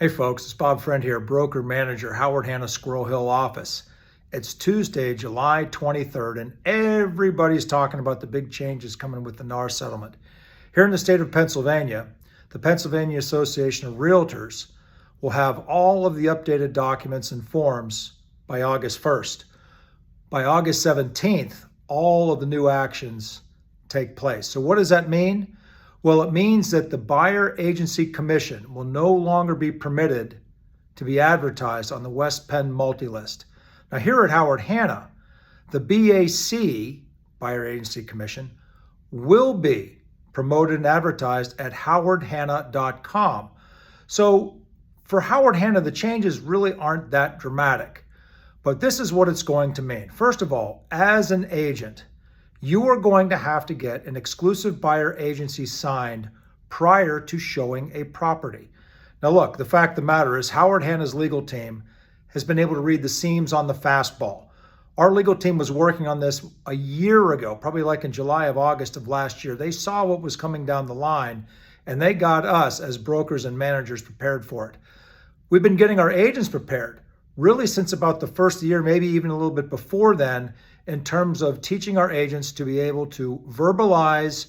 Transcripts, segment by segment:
Hey folks, it's Bob Friend here, broker manager, Howard Hanna, Squirrel Hill office. It's Tuesday, July 23rd, and everybody's talking about the big changes coming with the NAR settlement. Here in the state of Pennsylvania, the Pennsylvania Association of Realtors will have all of the updated documents and forms by August 1st. By August 17th, all of the new actions take place. So what does that mean? Well, it means that the buyer agency commission will no longer be permitted to be advertised on the West Penn multi-list. Now here at Howard Hanna, the BAC, buyer agency commission, will be promoted and advertised at howardhanna.com. So for Howard Hanna, the changes really aren't that dramatic, but this is what it's going to mean. First of all, as an agent, you are going to have to get an exclusive buyer agency signed prior to showing a property. Now look, the fact of the matter is Howard Hanna's legal team has been able to read the seams on the fastball. Our legal team was working on this a year ago, probably like in July of August of last year. They saw what was coming down the line and they got us as brokers and managers prepared for it. We've been getting our agents prepared really since about the first of the year, maybe even a little bit before then, in terms of teaching our agents to be able to verbalize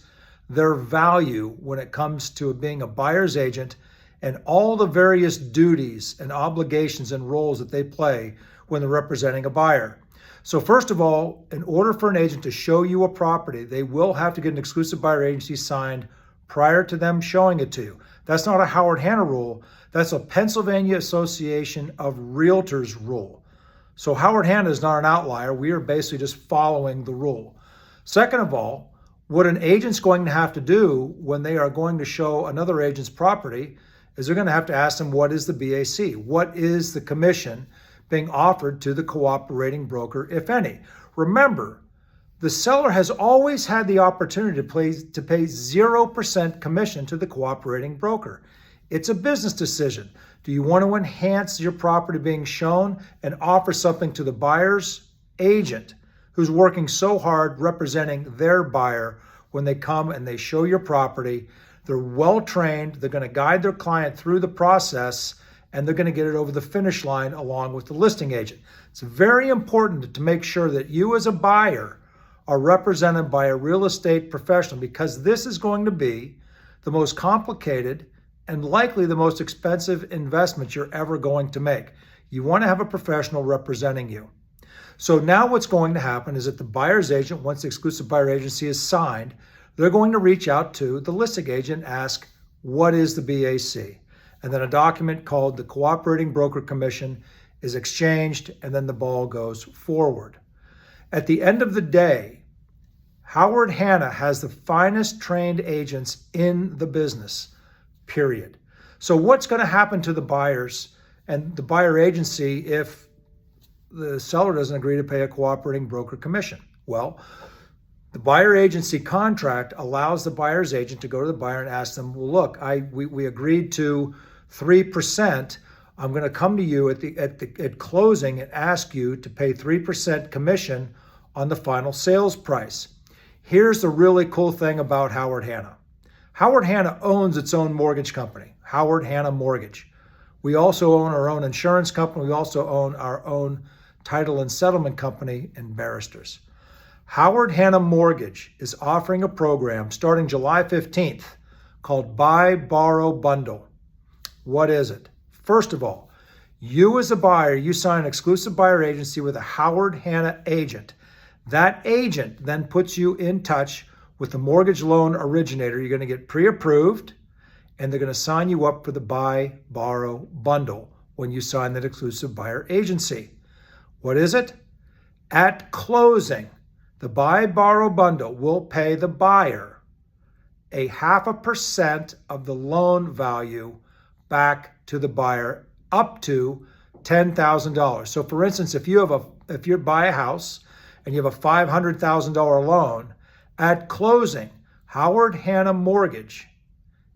their value when it comes to being a buyer's agent and all the various duties and obligations and roles that they play when they're representing a buyer. So first of all, in order for an agent to show you a property, they will have to get an exclusive buyer agency signed prior to them showing it to you. That's not a Howard Hanna rule. That's a Pennsylvania Association of Realtors rule. So Howard Hanna is not an outlier. We are basically just following the rule. Second of all, what an agent's going to have to do when they are going to show another agent's property is they're going to have to ask them, what is the BAC? What is the commission being offered to the cooperating broker, if any? Remember, the seller has always had the opportunity to pay 0% commission to the cooperating broker. It's a business decision. Do you want to enhance your property being shown and offer something to the buyer's agent who's working so hard representing their buyer when they come and they show your property? They're well trained, they're going to guide their client through the process, and they're going to get it over the finish line along with the listing agent. It's very important to make sure that you as a buyer are represented by a real estate professional, because this is going to be the most complicated and likely the most expensive investment you're ever going to make. You want to have a professional representing you. So now what's going to happen is that the buyer's agent, once the exclusive buyer agency is signed, they're going to reach out to the listing agent and ask, what is the BAC? And then a document called the Cooperating Broker Commission is exchanged, and then the ball goes forward. At the end of the day, Howard Hanna has the finest trained agents in the business, period. So what's going to happen to the buyers and the buyer agency if the seller doesn't agree to pay a cooperating broker commission? Well, the buyer agency contract allows the buyer's agent to go to the buyer and ask them, well, look, we agreed to 3%. I'm going to come to you at closing and ask you to pay 3% commission on the final sales price. Here's the really cool thing about Howard Hanna. Howard Hanna owns its own mortgage company, Howard Hanna Mortgage. We also own our own insurance company. We also own our own title and settlement company and barristers. Howard Hanna Mortgage is offering a program starting July 15th called Buy, Borrow, Bundle. What is it? First of all, you as a buyer, you sign an exclusive buyer agency with a Howard Hanna agent. That agent then puts you in touch with the mortgage loan originator. You're going to get pre-approved, and they're going to sign you up for the Buy, Borrow, Bundle when you sign that exclusive buyer agency. What is it? At closing, the Buy, Borrow, Bundle will pay the buyer a 0.5% of the loan value back to the buyer up to $10,000. So for instance, if you buy a house and you have a $500,000 loan, at closing, Howard Hanna Mortgage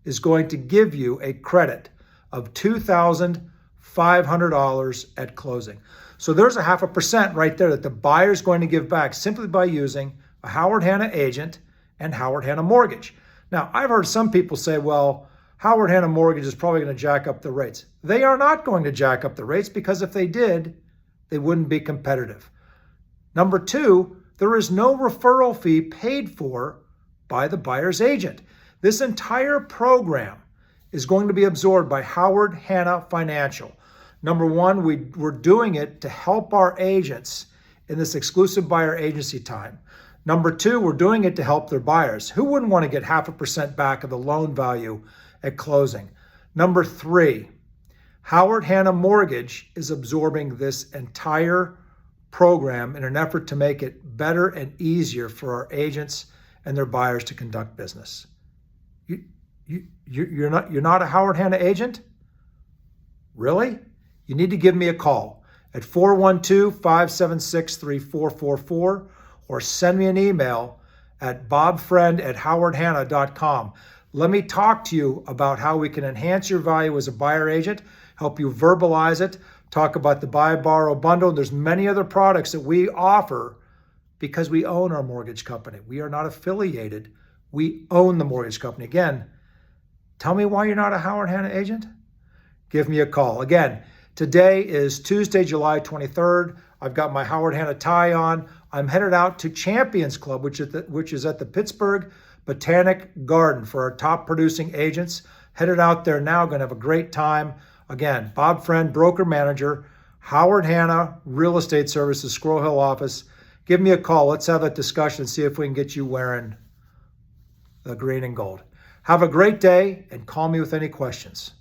is going to give you a credit of $2,500 at closing. So there's a 0.5% right there that the buyer is going to give back simply by using a Howard Hanna agent and Howard Hanna Mortgage. Now, I've heard some people say, well, Howard Hanna Mortgage is probably going to jack up the rates. They are not going to jack up the rates because if they did, they wouldn't be competitive. Number two, there is no referral fee paid for by the buyer's agent. This entire program is going to be absorbed by Howard Hanna Financial. Number one, we're doing it to help our agents in this exclusive buyer agency time. Number two, we're doing it to help their buyers. Who wouldn't want to get 0.5% back of the loan value at closing? Number three, Howard Hanna Mortgage is absorbing this entire program in an effort to make it better and easier for our agents and their buyers to conduct business. You're not a Howard Hanna agent? Really? You need to give me a call at 412-576-3444 or send me an email at bobfriend@howardhanna.com. Let me talk to you about how we can enhance your value as a buyer agent, help you verbalize it, talk about the buy, borrow bundle. There's many other products that we offer because we own our mortgage company. We are not affiliated. We own the mortgage company. Again, tell me why you're not a Howard Hanna agent. Give me a call. Again, today is Tuesday, July 23rd. I've got my Howard Hanna tie on. I'm headed out to Champions Club, which is at the Pittsburgh Botanic Garden for our top producing agents. Headed out there now, going to have a great time. Again, Bob Friend, broker manager, Howard Hanna Real Estate Services, Squirrel Hill office. Give me a call. Let's have a discussion and see if we can get you wearing the green and gold. Have a great day and call me with any questions.